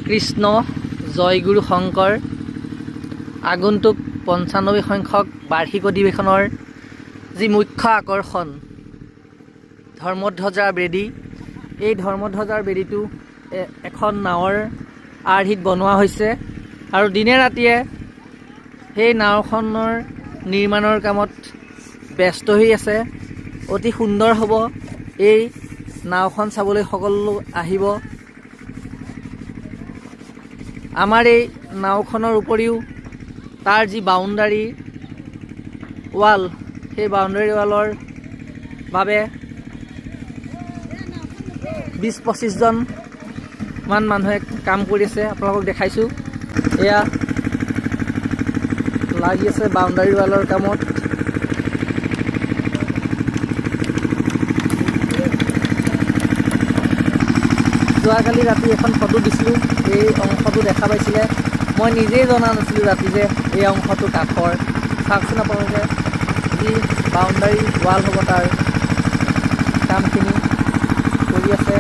কৃষ্ণ জয় গুৰু শংকৰ আগন্তুক ৯৫ সংখ্যক বাৰ্ষিক অধিৱেশনৰ যি মুখ্য আকৰ্ষণ ধৰ্মধ্বজাৰ বেদী, এই ধৰ্মধ্বজাৰ বেদীটো এখন নাৱৰ আৰ্হিত বনোৱা হৈছে আৰু দিনে ৰাতিয়ে সেই নাওখনৰ নিৰ্মাণৰ কামত ব্যস্ত হৈ আছে। অতি সুন্দৰ হ'ব। এই নাওখন চাবলৈ সকলো আহিব। আমাৰ এই নাওখনৰ উপৰিও তাৰ যি বাউণ্ডাৰী ৱাল, সেই বাউণ্ডাৰী ৱালৰ বাবে ২০-২৫ জন মান মানুহে কাম কৰি আছে। আপোনালোকক দেখাইছোঁ, এয়া লাগি আছে বাউণ্ডাৰী ৱালৰ কামত। যোৱাকালি ৰাতি এখন ফটো দিছিলোঁ, এই অংশটো দেখা পাইছিলে। মই নিজেই জনা নাছিলোঁ ৰাতি যে এই অংশটো কাঠৰ। চাওকচোন আপোনালোকে, যি বাউণ্ডাৰী ৱাল হ'ব তাৰ কামখিনি কৰি আছে।